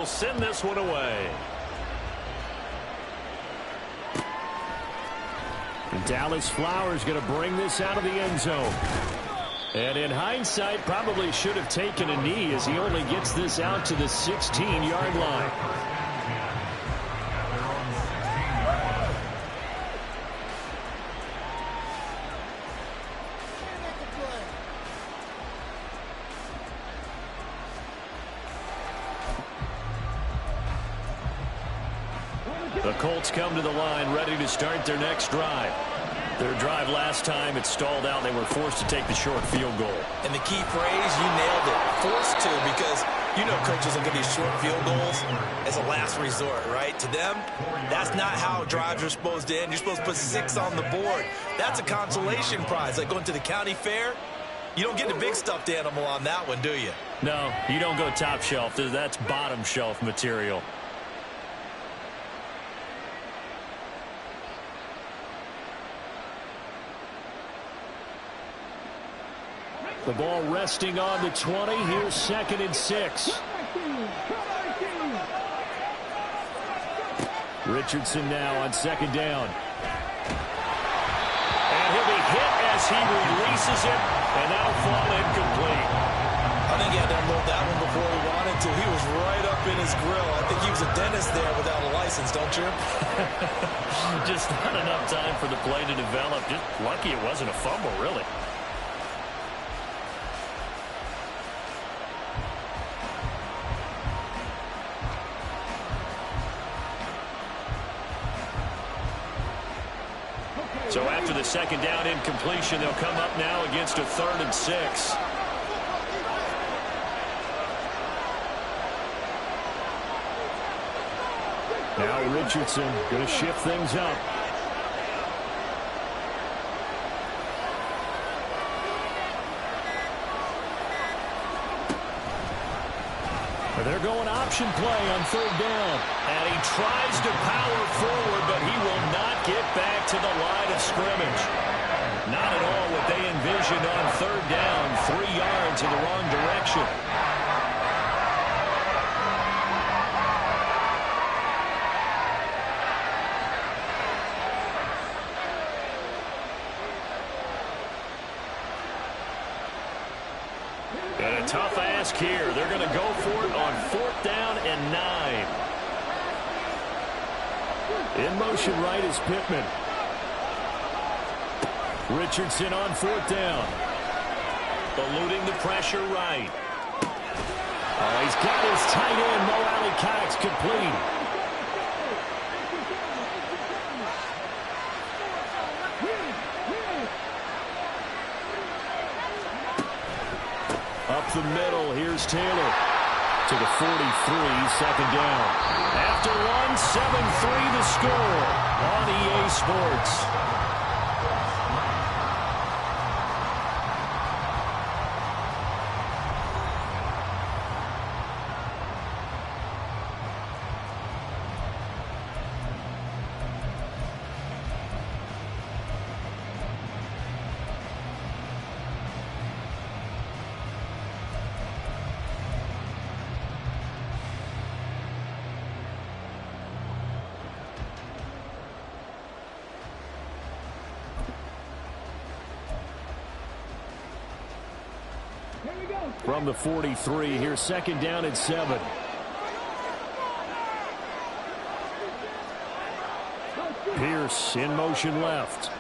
We'll send this one away. And Dallas Flowers going to bring this out of the end zone. And in hindsight, probably should have taken a knee as he only gets this out to the 16-yard line. The Colts come to the line ready to start their next drive. Their drive last time, it stalled out. They were forced to take the short field goal. And the key phrase, you nailed it, forced to, because you know coaches look at these short field goals as a last resort, right? To them, that's not how drives are supposed to end. You're supposed to put 6 on the board. That's a consolation prize. Like going to the county fair, you don't get the big stuffed animal on that one, do you? No, you don't go top shelf. That's bottom shelf material. The ball resting on the 20. Here's 2nd and 6. Richardson now on 2nd down. And he'll be hit as he releases it, and that'll fall incomplete. I think he had to unload that one before he wanted to. He was right up in his grill. I think he was a dentist there without a license, don't you? Just not enough time for the play to develop. Just lucky it wasn't a fumble, really. So after the 2nd down incompletion, they'll come up now against a 3rd and 6. Now Richardson going to shift things up. They're going option play on 3rd down. And he tries to power forward, but he will not get back to the line of scrimmage. Not at all what they envisioned on 3rd down. 3 yards in the wrong direction. And a tough ask here. They're going to go for it on 4th down and 9. In motion right is Pittman. Richardson on 4th down. Eluding the pressure right. Oh, he's got his tight end, Mo Alley-Cox, complete. Up the middle, here's Taylor to the 43, 2nd down. After one, 7-3 the score on EA Sports. From the 43, here's 2nd down and 7. Pierce in motion left.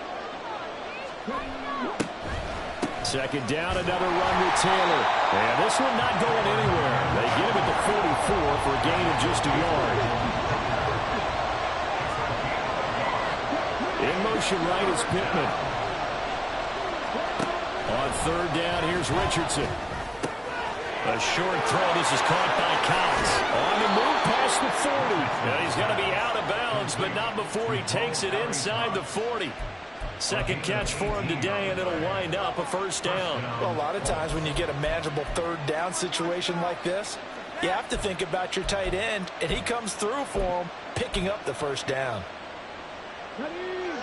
2nd down, another run with Taylor. And this one not going anywhere. They get him at the 44 for a gain of just a yard. In motion right is Pittman. On 3rd down, here's Richardson. A short throw. This is caught by Cox. On the move past the 40. Now he's going to be out of bounds, but not before he takes it inside the 40. 2nd catch for him today, and it'll wind up a 1st down. Well, a lot of times when you get a manageable 3rd down situation like this, you have to think about your tight end, and he comes through for him, picking up the 1st down.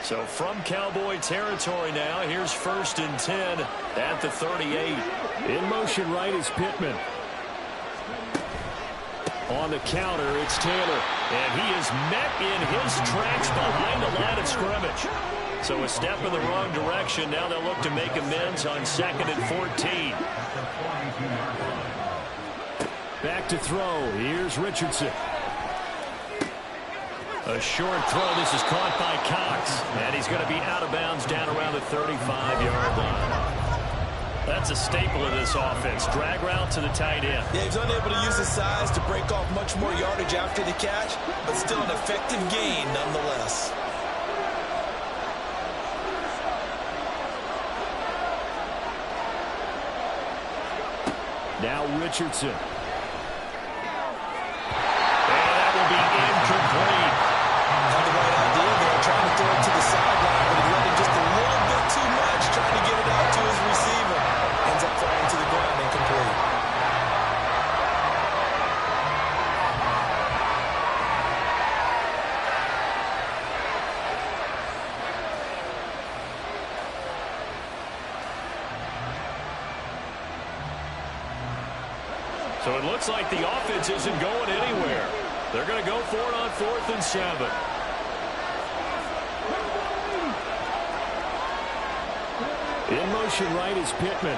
So from Cowboy territory now, here's 1st and 10 at the 38. In motion right is Pittman. On the counter, it's Taylor. And he is met in his tracks behind the line of scrimmage. So a step in the wrong direction. Now they'll look to make amends on 2nd and 14. Back to throw. Here's Richardson. A short throw. This is caught by Cox. And he's going to be out of bounds down around the 35-yard line. That's a staple of this offense. Drag route to the tight end. Yeah, he's unable to use his size to break off much more yardage after the catch, but still an effective gain nonetheless. Now Richardson. And that will be incomplete. Had the right idea there, trying to throw it to the sideline, but he let it just a little bit too much, trying to get it out to his receiver. Ends up falling to the ground, incomplete. So it looks like the offense isn't going anywhere. They're going to go for it on 4th and 7. In motion right is Pittman.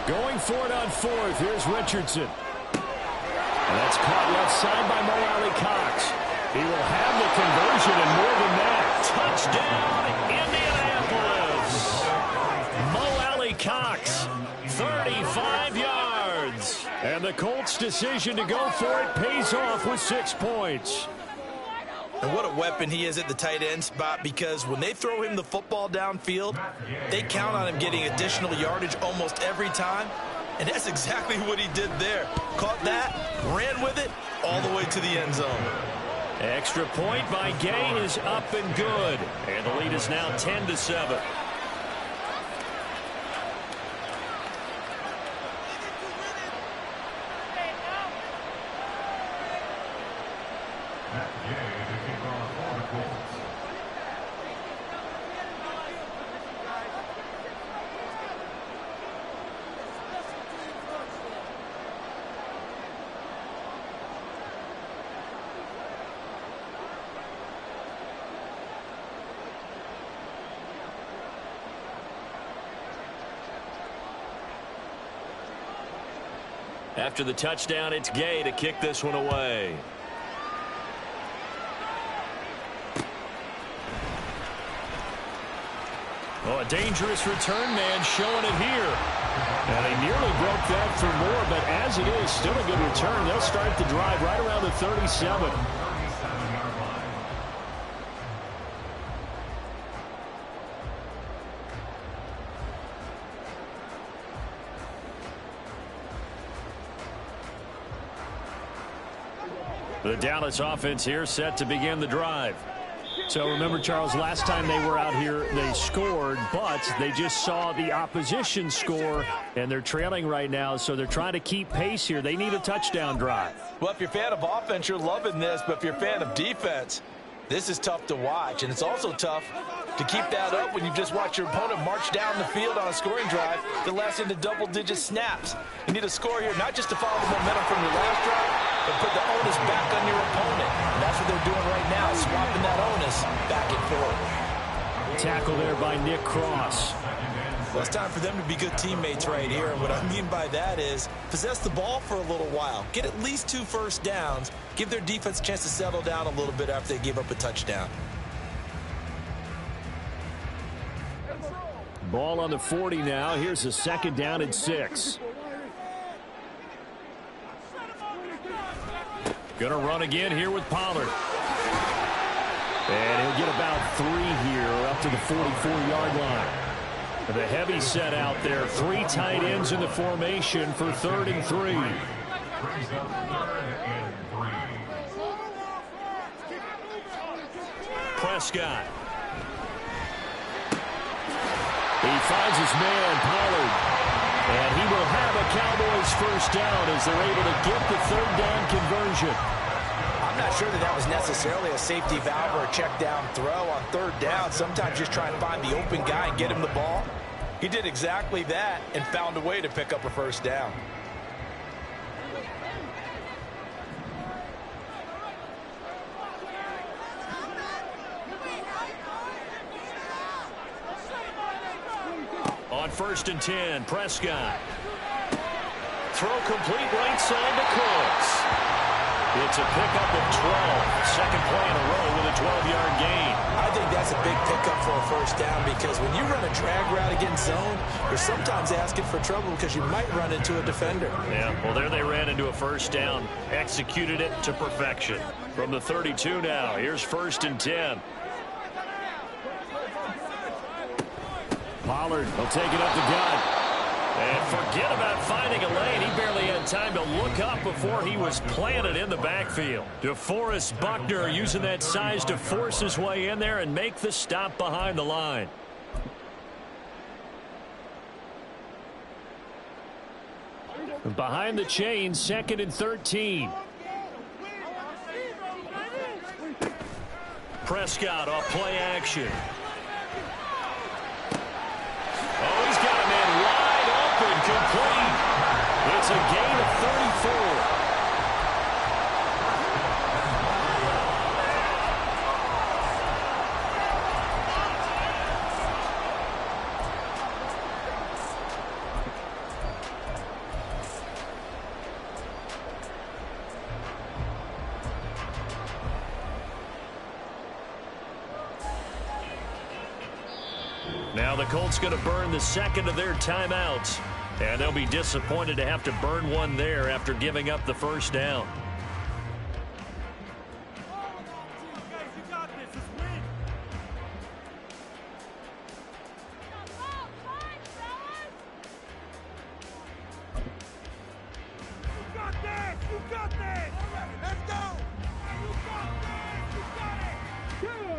Going for it on 4th. Here's Richardson. And that's caught left side by Mo Alley Cox. He will have the conversion and more than that. Touchdown, Indianapolis. Mo Alley Cox, 35 yards. And the Colts' decision to go for it pays off with 6 points. And what a weapon he is at the tight end spot, because when they throw him the football downfield, they count on him getting additional yardage almost every time. And that's exactly what he did there. Caught that, ran with it, all the way to the end zone. Extra point by Gay is up and good. And the lead is now 10-7. After the touchdown, it's Gay to kick this one away. Oh, a dangerous return man showing it here. And they nearly broke that for more, but as it is, still a good return. They'll start the drive right around the 37. The Dallas offense here set to begin the drive. So remember, Charles, last time they were out here, they scored, but they just saw the opposition score, and they're trailing right now, so they're trying to keep pace here. They need a touchdown drive. Well, if you're a fan of offense, you're loving this, but if you're a fan of defense, this is tough to watch, and it's also tough to keep that up when you've just watched your opponent march down the field on a scoring drive that lasts into double-digit snaps. You need a score here, not just to follow the momentum from your last drive, but put the onus back on your opponent. And that's what they're doing right now, swapping that onus back and forth. Tackle there by Nick Cross. Well, it's time for them to be good teammates right here. And what I mean by that is possess the ball for a little while. Get at least 2 first downs. Give their defense a chance to settle down a little bit after they give up a touchdown. Ball on the 40 now. Here's a 2nd down and 6. Gonna run again here with Pollard. And he'll get about 3 here up to the 44-yard line. The heavy set out there. 3 tight ends in the formation for 3rd and 3. Prescott. He finds his man, Pollard. And he will have a Cowboys first down as they're able to get the 3rd down conversion. I'm not sure that was necessarily a safety valve or a check down throw on 3rd down. Sometimes just try and find the open guy and get him the ball. He did exactly that and found a way to pick up a first down. on 1st and 10. Prescott. Throw complete right side to Cooks. It's a pickup of 12. Second play in a row with a 12-yard gain. I think that's a big pickup for a first down because when you run a drag route against zone, you're sometimes asking for trouble because you might run into a defender. Yeah, well, there they ran into a first down. Executed it to perfection. From the 32 now, here's 1st and 10. Pollard will take it up the gut. And forget about finding a lane. He barely had time to look up before he was planted in the backfield. DeForest Buckner using that size to force his way in there and make the stop behind the line. Behind the chain, 2nd and 13. Prescott off play action. Oh, he's got a man wide open, complete. It's a gain of 34. Now the Colts going to burn the second of their timeouts. And they'll be disappointed to have to burn one there after giving up the first down.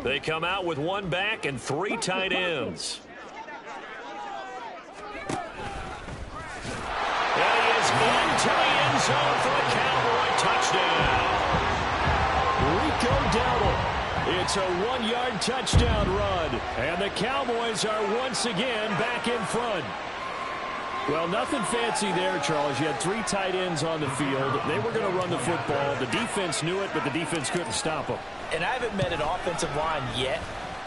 They come out with one back and 3 tight ends. And he is into the end zone for a Cowboy touchdown. Rico Dowdle. It's a 1-yard touchdown run. And the Cowboys are once again back in front. Well, nothing fancy there, Charles. You had 3 tight ends on the field. They were going to run the football. The defense knew it, but the defense couldn't stop them. And I haven't met an offensive line yet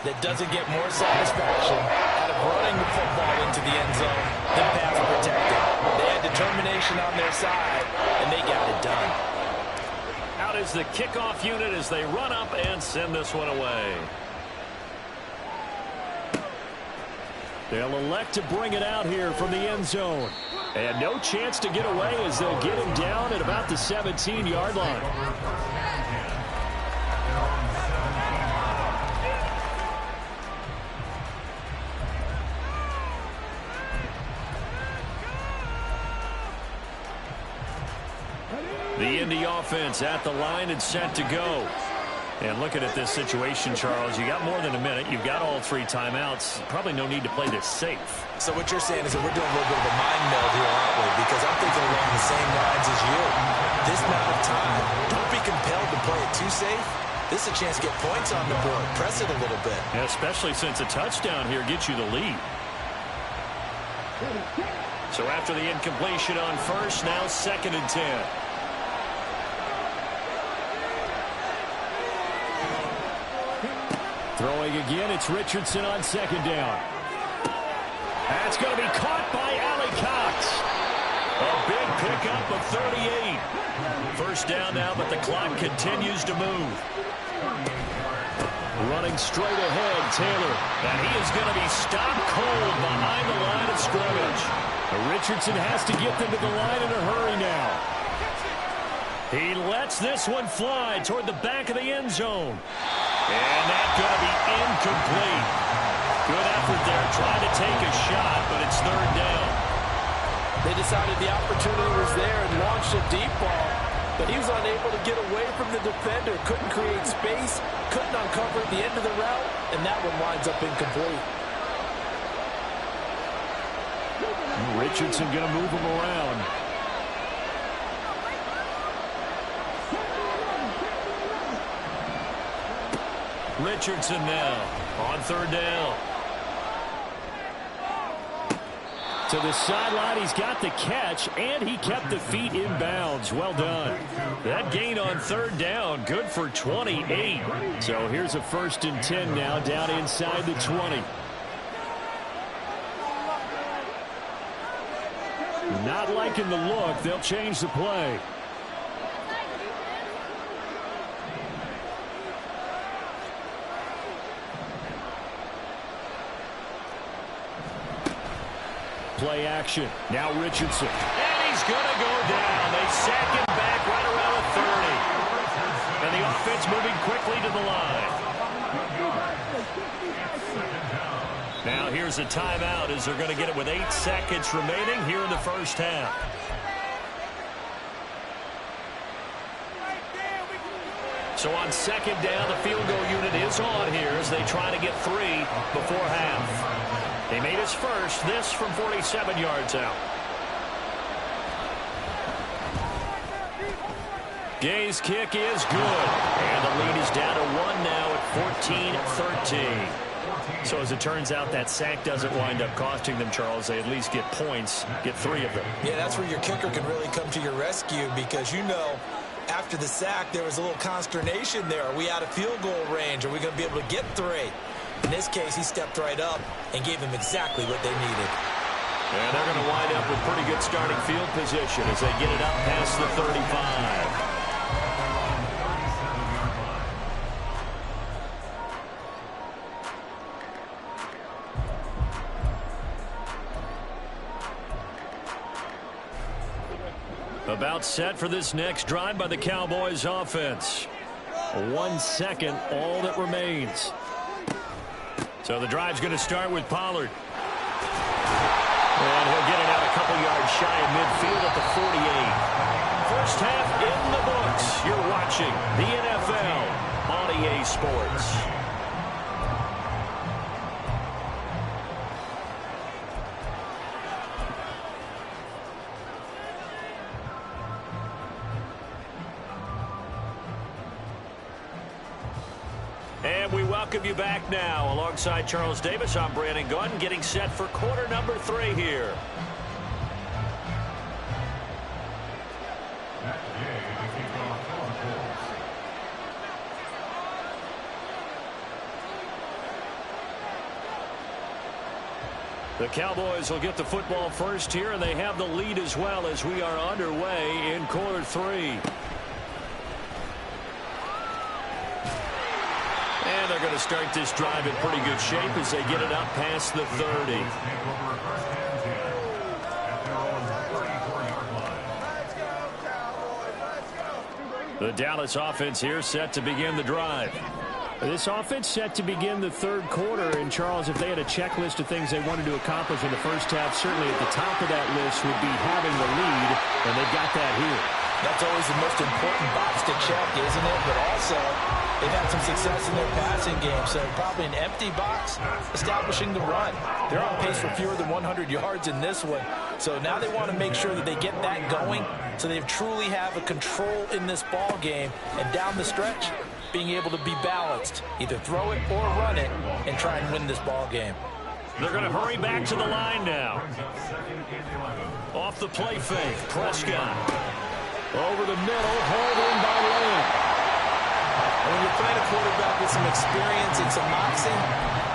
that doesn't get more satisfaction out of running the football into the end zone than pass protecting. They had determination on their side, and they got it done. Out is the kickoff unit as they run up and send this one away. They'll elect to bring it out here from the end zone. And no chance to get away as they'll get him down at about the 17-yard line. The Indy offense at the line and set to go. And looking at this situation, Charles, you got more than a minute. You've got all 3 timeouts. Probably no need to play this safe. So what you're saying is that we're doing a little bit of a mind meld here, aren't we? Because I'm thinking along the same lines as you. This amount of time, don't be compelled to play it too safe. This is a chance to get points on the board. Press it a little bit. Yeah, especially since a touchdown here gets you the lead. So after the incompletion on first, now 2nd and 10. Throwing again, it's Richardson on 2nd down. That's going to be caught by Allie Cox. A big pickup of 38. First down now, but the clock continues to move. Running straight ahead, Taylor. And he is going to be stopped cold behind the line of scrimmage. Richardson has to get them to the line in a hurry now. He lets this one fly toward the back of the end zone. And that's going to be incomplete. Good effort there, trying to take a shot, but it's 3rd down. They decided the opportunity was there and launched a deep ball, but he was unable to get away from the defender, couldn't create space, couldn't uncover the end of the route, and that one winds up incomplete. Richardson going to move him around. Richardson now on 3rd down. To the sideline, he's got the catch, and he kept the feet in bounds. Well done. That gain on 3rd down, good for 28. So here's a 1st and 10 now, down inside the 20. Not liking the look. They'll change the play. Play action. Now Richardson. And he's going to go down. They sack him back right around the 30. And the offense moving quickly to the line. Now here's a timeout as they're going to get it with 8 seconds remaining here in the first half. So on second down, the field goal unit is on here as they try to get 3 before half. They made his first, this from 47 yards out. Gay's kick is good. And the lead is down to 1 now at 14-13. So as it turns out, that sack doesn't wind up costing them, Charles. They at least get points, get 3 of them. Yeah, that's where your kicker can really come to your rescue because, you know, after the sack, there was a little consternation there. Are we out of field goal range? Are we going to be able to get 3? In this case, he stepped right up and gave them exactly what they needed. And they're going to wind up with pretty good starting field position as they get it up past the 35. About set for this next drive by the Cowboys offense. 1 second, all that remains. So the drive's going to start with Pollard. And he'll get it out a couple yards shy of midfield at the 48. First half in the books. You're watching the NFL on EA Sports. And we welcome you back now. Alongside Charles Davis, I'm Brandon Gunn, getting set for quarter number 3 here. The Cowboys will get the football first here, and they have the lead as well as we are underway in quarter 3. And they're going to start this drive in pretty good shape as they get it up past the 30. The Dallas offense here set to begin the drive. This offense set to begin the third quarter. And, Charles, if they had a checklist of things they wanted to accomplish in the first half, certainly at the top of that list would be having the lead, and they've got that here. That's always the most important box to check, isn't it? But also, they've had some success in their passing game, so probably an empty box establishing the run. They're on pace for fewer than 100 yards in this one. So now they want to make sure that they get that going so they truly have a control in this ball game. And down the stretch, being able to be balanced, either throw it or run it, and try and win this ball game. They're going to hurry back to the line now. Off the play fake, Prescott. Over the middle, hauled in by Lane. When you're playing a quarterback with some experience and some moxie,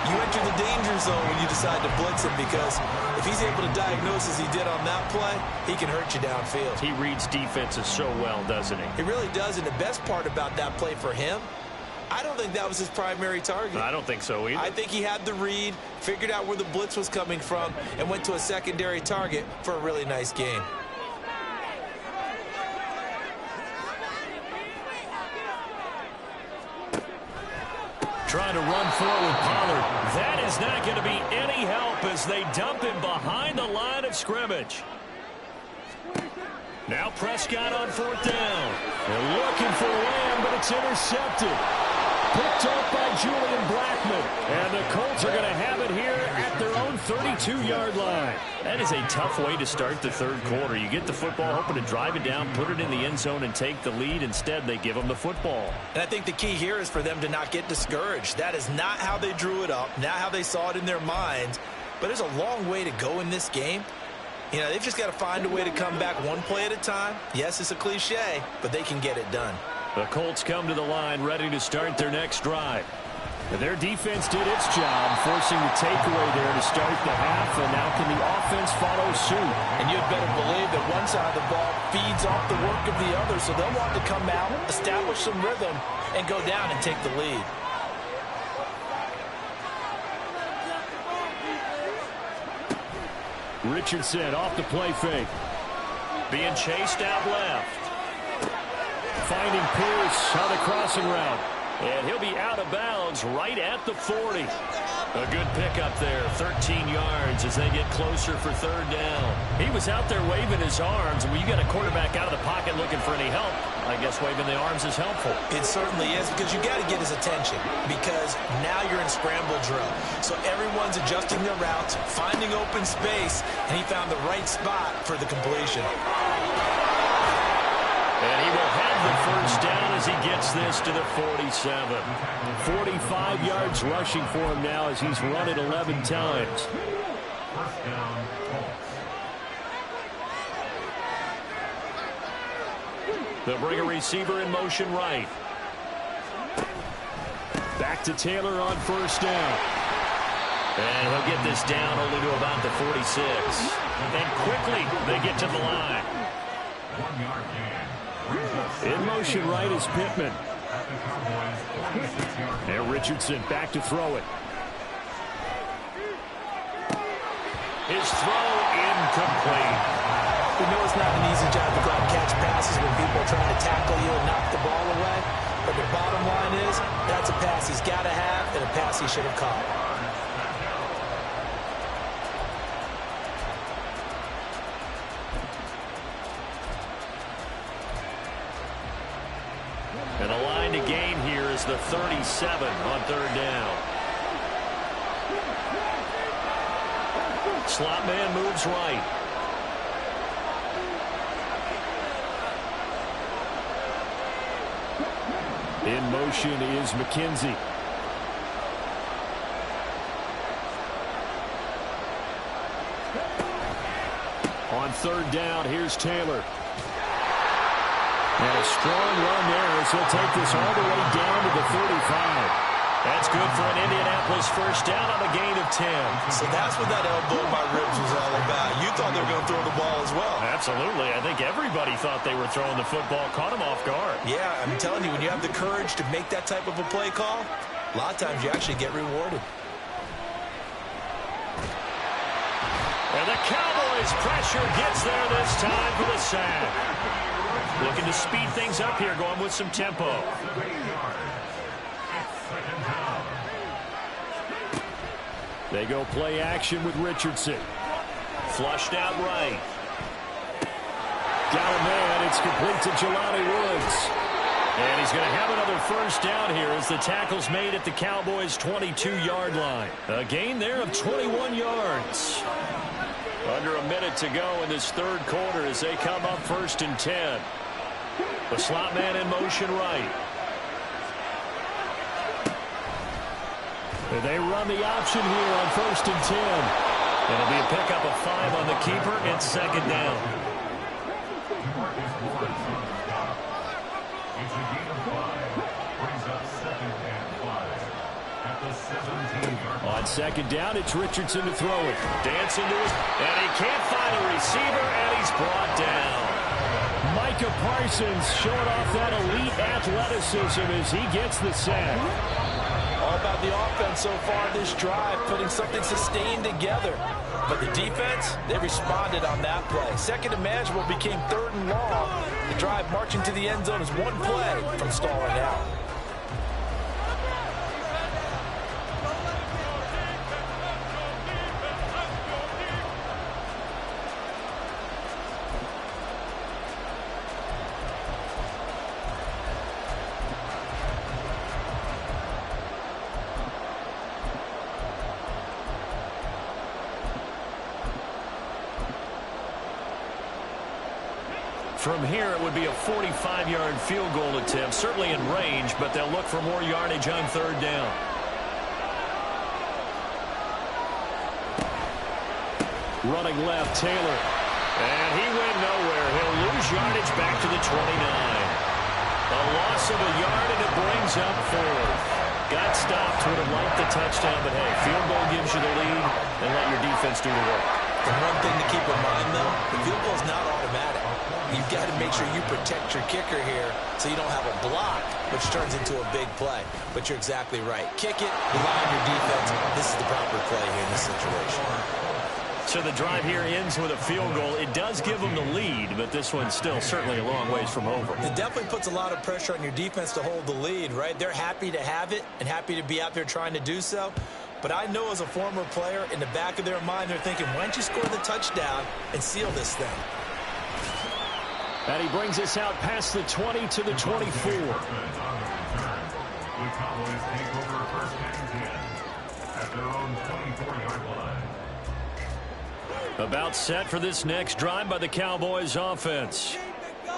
you enter the danger zone when you decide to blitz him because if he's able to diagnose as he did on that play, he can hurt you downfield. He reads defenses so well, doesn't he? He really does, and the best part about that play for him, I don't think that was his primary target. I don't think so either. I think he had the read, figured out where the blitz was coming from, and went to a secondary target for a really nice game. Trying to run forward with Pollard. That is not going to be any help as they dump him behind the line of scrimmage. Now Prescott on 4th down. They're looking for Lamb, but it's intercepted. Picked up by Julian Blackman. And the Colts are going to have it here at their own 32-yard line. That is a tough way to start the third quarter. You get the football, hoping to drive it down, put it in the end zone, and take the lead. Instead, they give them the football. And I think the key here is for them to not get discouraged. That is not how they drew it up, not how they saw it in their minds. But there's a long way to go in this game. You know, they've just got to find a way to come back one play at a time. Yes, it's a cliche, but they can get it done. The Colts come to the line ready to start their next drive. Their defense did its job, forcing the takeaway there to start the half, and now can the offense follow suit? And you'd better believe that one side of the ball feeds off the work of the other, so they'll want to come out, establish some rhythm, and go down and take the lead. Richardson off the play fake. Being chased out left. Finding Pierce on the crossing route. And he'll be out of bounds right at the 40. A good pickup there, 13 yards as they get closer for third down. He was out there waving his arms, and when you got a quarterback out of the pocket looking for any help, I guess waving the arms is helpful. It certainly is, because you got to get his attention, because now you're in scramble drill. So everyone's adjusting their routes, finding open space, and he found the right spot for the completion. And he will have the first down as he gets this to the 47. 45 yards rushing for him now as he's run it 11 times. They'll bring a receiver in motion right. Back to Taylor on first down. And he'll get this down only to about the 46. And quickly they get to the line. 1 yard gain. In motion right is Pittman. And Richardson back to throw it. His throw incomplete. We know it's not an easy job to go out and catch passes when people are trying to tackle you and knock the ball away. But the bottom line is, that's a pass he's got to have and a pass he should have caught. And the line to gain here is the 37 on third down. Slot man moves right. In motion is McKenzie. On third down, here's Taylor. And a strong run there as he'll take this all the way down to the 35. That's good for an Indianapolis first down on a gain of 10. So that's what that elbow in my ribs was all about. You thought they were going to throw the ball as well. Absolutely. I think everybody thought they were throwing the football. Caught him off guard. Yeah, I'm telling you, when you have the courage to make that type of a play call, a lot of times you actually get rewarded. And the Cowboys pressure gets there this time for the sack. Looking to speed things up here, going with some tempo. They go play action with Richardson. Flushed out right. Got a man. It's complete to Jelani Woods. And he's going to have another first down here as the tackle's made at the Cowboys' 22-yard line. A gain there of 21 yards. Under a minute to go in this third quarter as they come up first and 10. The slot man in motion right. They run the option here on first and 10. It'll be a pickup of 5 on the keeper and second down. On second down, it's Richardson to throw it. Dancing to it, and he can't find a receiver, and he's brought down. Micah Parsons showing off that elite athleticism as he gets the sack. All about the offense so far this drive, putting something sustained together. But the defense, they responded on that play. Second and manageable became third and long. The drive marching to the end zone is one play from stalling out. From here, it would be a 45-yard field goal attempt, certainly in range, but they'll look for more yardage on third down. Running left, Taylor. And he went nowhere. He'll lose yardage back to the 29. A loss of a yard, and it brings up fourth. Got stopped, would have liked the touchdown, but hey, field goal gives you the lead, and let your defense do the work. And one thing to keep in mind, though, the field goal is not automatic. You've got to make sure you protect your kicker here so you don't have a block, which turns into a big play. But you're exactly right. Kick it, rely on your defense. This is the proper play here in this situation. So the drive here ends with a field goal. It does give them the lead, but this one's still certainly a long ways from over. It definitely puts a lot of pressure on your defense to hold the lead, right? They're happy to have it and happy to be out there trying to do so. But I know as a former player, in the back of their mind, they're thinking, why don't you score the touchdown and seal this thing? And he brings us out past the 20 to the 24. The Cowboys take over first and 10 at their own 24-yard line. About set for this next drive by the Cowboys offense.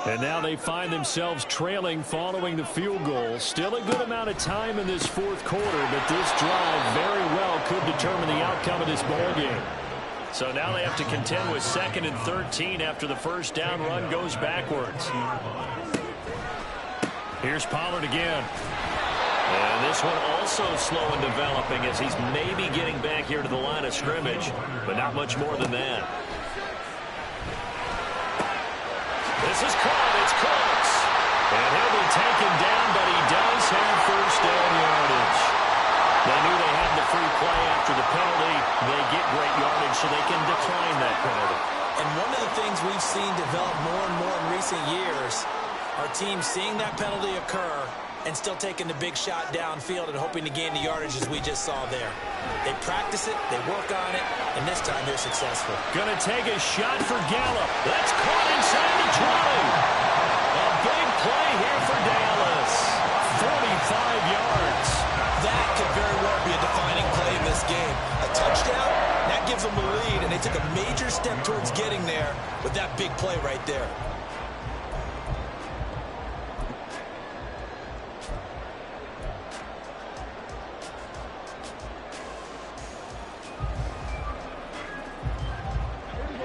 And now they find themselves trailing following the field goal. Still a good amount of time in this fourth quarter, but this drive very well could determine the outcome of this ball game. So now they have to contend with 2nd and 13 after the first down run goes backwards. Here's Pollard again. And this one also slow in developing as he's maybe getting back here to the line of scrimmage, but not much more than that. This is caught. It's close. And he'll be taken down, but he does have first down yardage. They knew they had the free play after the penalty. They get great yardage, so they can decline that penalty. And one of the things we've seen develop more and more in recent years are teams seeing that penalty occur and still taking the big shot downfield and hoping to gain the yardage as we just saw there. They practice it, they work on it, and this time they're successful. Gonna take a shot for Gallup. That's caught inside the 20. A big play here for Dallas. 45 yards. That could very well be a defining play in this game. A touchdown, that gives them the lead, and they took a major step towards getting there with that big play right there.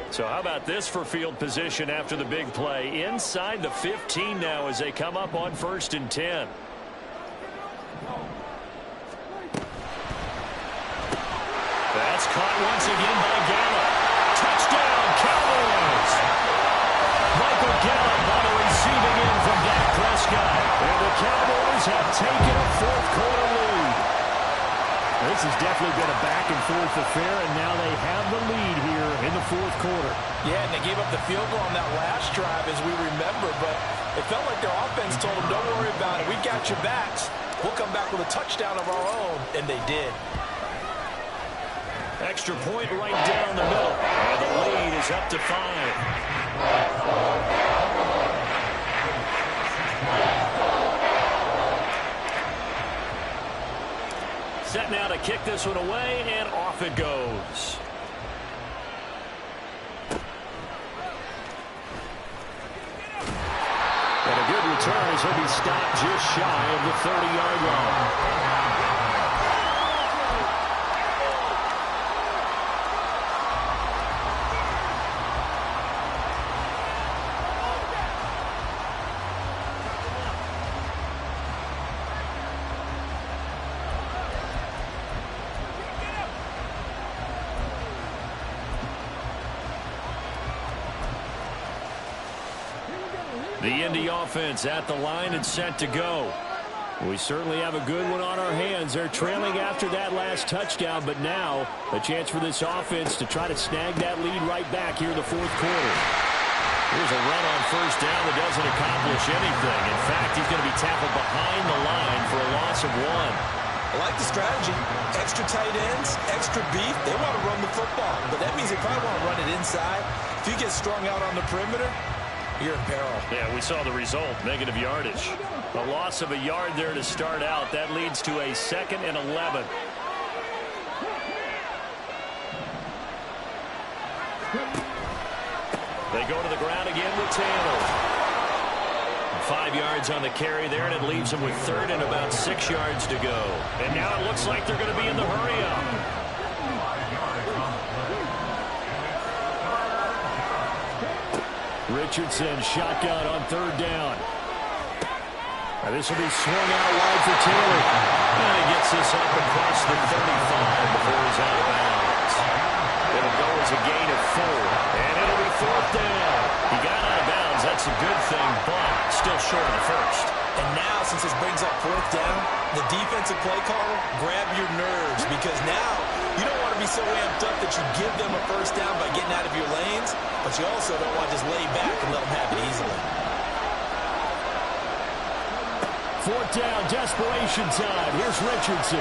So how about this for field position after the big play? Inside the 15 now as they come up on 1st and 10. That's caught once again by Gallup. Touchdown, Cowboys! Michael Gallup on the receiving end from Dak Prescott. And the Cowboys have taken a fourth-quarter lead. This has definitely been a back-and-forth affair, and now they have the lead here in the fourth quarter. Yeah, and they gave up the field goal on that last drive, as we remember, but it felt like their offense told them, don't worry about it. We got your backs. We'll come back with a touchdown of our own, and they did. Extra point right down the middle, and the lead is up to 5. Set now to kick this one away, and off it goes. And a good return as he'll be stopped just shy of the 30-yard line. The Indy offense at the line and set to go. We certainly have a good one on our hands. They're trailing after that last touchdown, but now a chance for this offense to try to snag that lead right back here in the fourth quarter. Here's a run on first down that doesn't accomplish anything. In fact, he's going to be tackled behind the line for a loss of 1. I like the strategy. Extra tight ends, extra beef. They want to run the football, but that means they probably want to run it inside. If you get strung out on the perimeter, you're in peril. Yeah, we saw the result, negative yardage. A loss of a yard there to start out. That leads to a 2nd and 11. They go to the ground again with Taylor. 5 yards on the carry there, and it leaves them with 3rd and about 6 yards to go. And now it looks like they're going to be in the hurry-up. Richardson shotgun on 3rd down. This will be swung out wide for Taylor. And he gets this up across the 35 before he's out of bounds. It'll go as a gain of 4. And it'll be 4th down. He got out of bounds. That's a good thing, but still short of the first. And now, since this brings up 4th down, the defensive play caller, grab your nerves, because now you don't want to be so amped up that you give them a first down by getting out of your lanes, but you also don't want to just lay back and let them have it easily. 4th down, desperation time. Here's Richardson.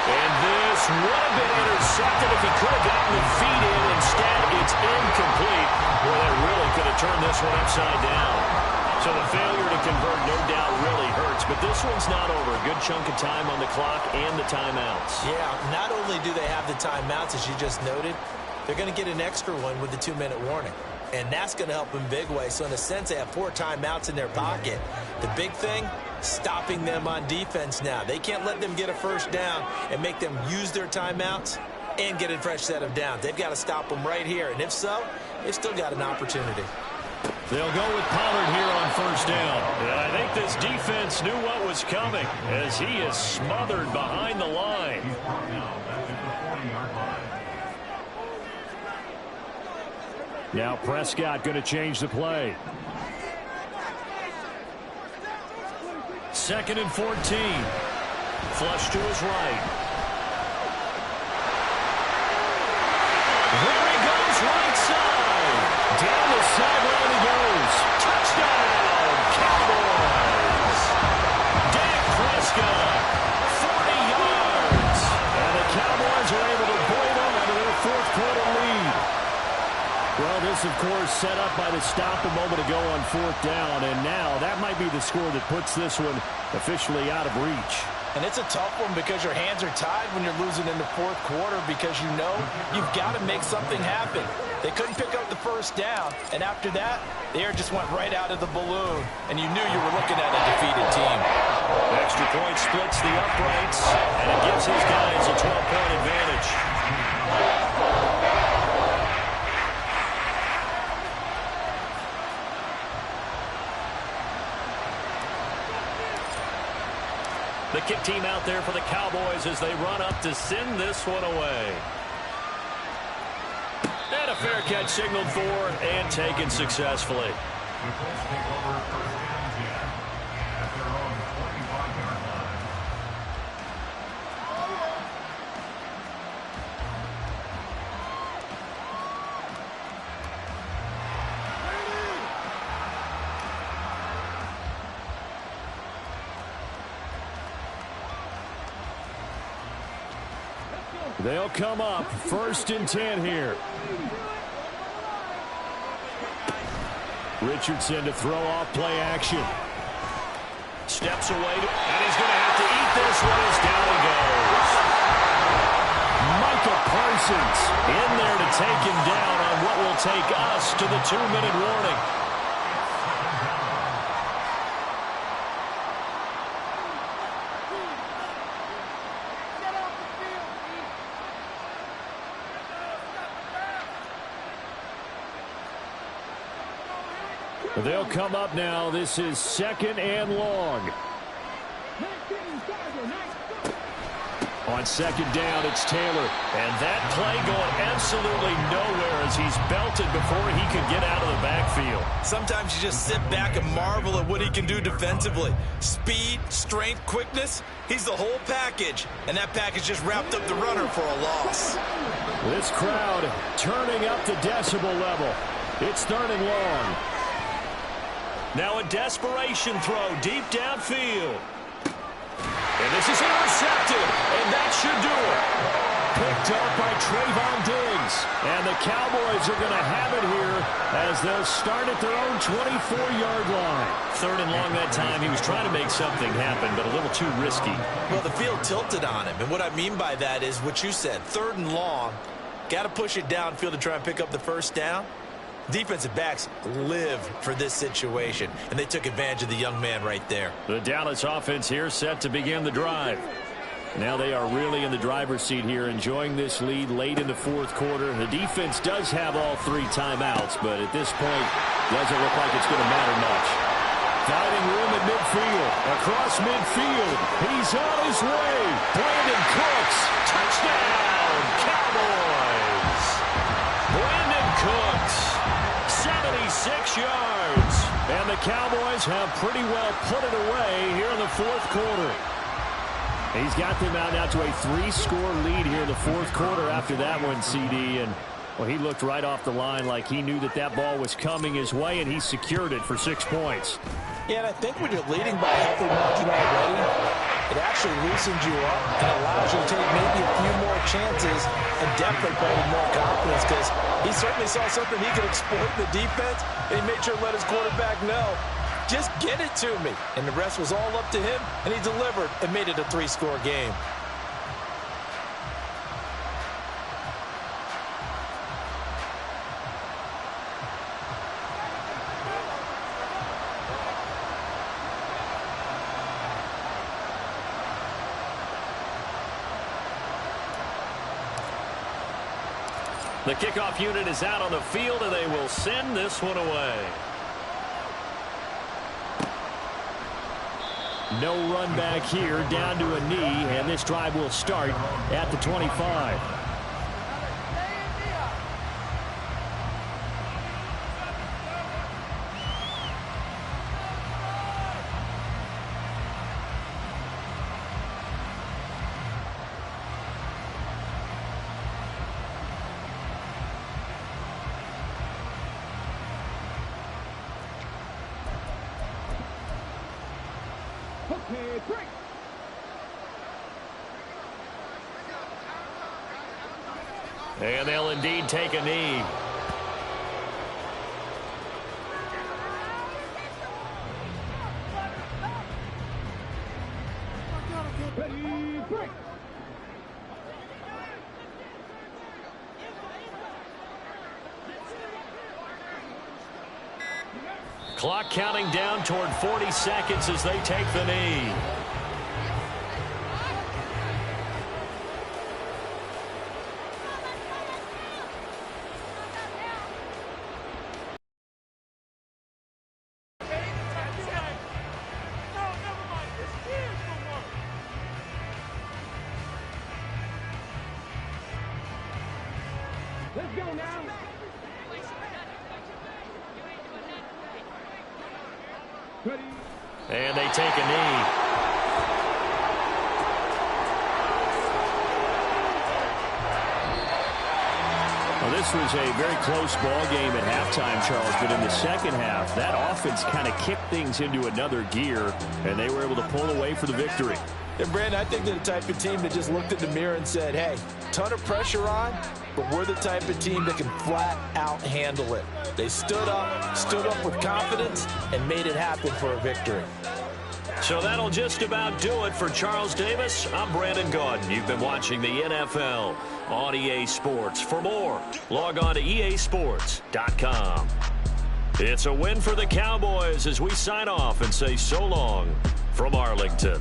And this would have been intercepted if he could have gotten the feet in. Instead, it's incomplete. Boy, that really could have turned this one upside down. So the failure to convert no doubt really hurts, but this one's not over. A good chunk of time on the clock and the timeouts. Yeah, not only do they have the timeouts, as you just noted, they're going to get an extra one with the 2-minute warning. And that's going to help in big way. So in a sense, they have 4 timeouts in their pocket. The big thing, stopping them on defense now. They can't let them get a first down and make them use their timeouts and get a fresh set of downs. They've got to stop them right here. And if so, they've still got an opportunity. They'll go with Pollard here on 1st down. And I think this defense knew what was coming as he is smothered behind the line. Now Prescott going to change the play. 2nd and 14. Flush to his right. There he goes, right side. Down the sideline he goes. Touchdown, Cowboys. Dak Prescott, 40 yards. And the Cowboys are able to blow on to their 4th quarter lead. Well, this, of course, set up by the stop a moment ago on 4th down. And now that might be the score that puts this one officially out of reach. And it's a tough one because your hands are tied when you're losing in the 4th quarter because you know you've got to make something happen. They couldn't pick up the first down, and after that, the air just went right out of the balloon, and you knew you were looking at a defeated team. Extra point splits the uprights, and it gives his guys a 12-point advantage. The kick team out there for the Cowboys as they run up to send this one away. And a fair catch signaled for and taken successfully. The Colts take over 1st and 10 at their own 25-yard line. They'll come up 1st and 10 here. Richardson to throw off play action. Steps away, and he's going to have to eat this one as down he goes. Micah Parsons in there to take him down on what will take us to the 2-minute warning. They'll come up now. This is 2nd and long. On 2nd down, it's Taylor. And that play going absolutely nowhere as he's belted before he could get out of the backfield. Sometimes you just sit back and marvel at what he can do defensively. Speed, strength, quickness, he's the whole package. And that package just wrapped up the runner for a loss. This crowd turning up the decibel level. It's 3rd and long. Now a desperation throw deep downfield. And this is intercepted, and that should do it. Picked up by Trayvon Diggs. And the Cowboys are going to have it here as they'll start at their own 24-yard line. 3rd and long that time. He was trying to make something happen, but a little too risky. Well, the field tilted on him, and what I mean by that is what you said. 3rd and long, got to push it downfield to try and pick up the first down. Defensive backs live for this situation, and they took advantage of the young man right there. The Dallas offense here set to begin the drive. Now they are really in the driver's seat here, enjoying this lead late in the 4th quarter. The defense does have all 3 timeouts, but at this point, doesn't look like it's going to matter much. Finding room at midfield. Across midfield. He's on his way. Brandon Cooks. Touchdown, Cowboys. Brandon Cooks. 76 yards. And the Cowboys have pretty well put it away here in the fourth quarter. He's got them out now to a 3-score lead here in the fourth quarter after that one, CD. And, well, he looked right off the line like he knew that that ball was coming his way, and he secured it for 6 points. Yeah, and I think when you're leading by a healthy margin already, it actually loosens you up and allows you to take maybe a few more chances and definitely play with more confidence, because he certainly saw something he could exploit in the defense, and he made sure to let his quarterback know, just get it to me. And the rest was all up to him, and he delivered and made it a 3-score game. The kickoff unit is out on the field, and they will send this one away. No run back here, down to a knee, and this drive will start at the 25. And they'll indeed take a knee. Clock counting down toward 40 seconds as they take the knee. Let's go now. Ready. And they take a knee. Well, this was a very close ball game at halftime, Charles, but in the second half, that offense kind of kicked things into another gear, and they were able to pull away for the victory. And, Brandon, I think they're the type of team that just looked in the mirror and said, hey, ton of pressure on, but we're the type of team that can flat out handle it. They stood up with confidence, and made it happen for a victory. So that'll just about do it for Charles Davis. I'm Brandon Gaudin. You've been watching the NFL on EA Sports. For more, log on to easports.com. It's a win for the Cowboys as we sign off and say so long from Arlington.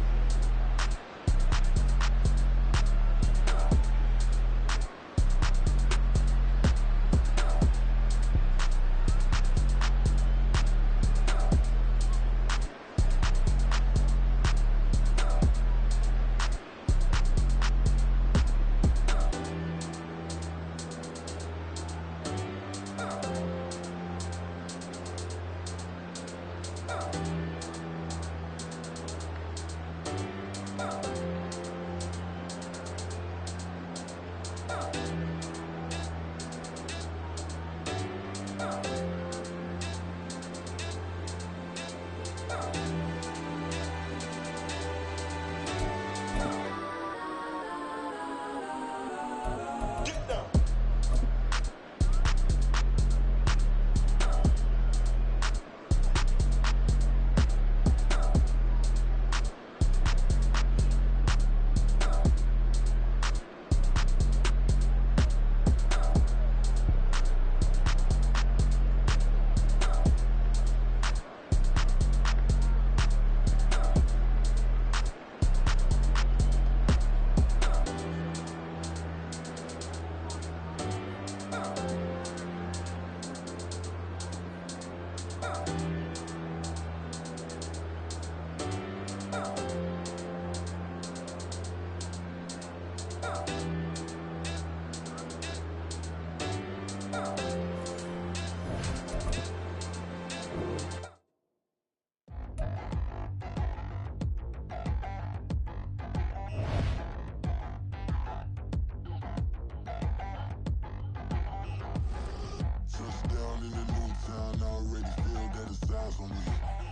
already still got a side for me.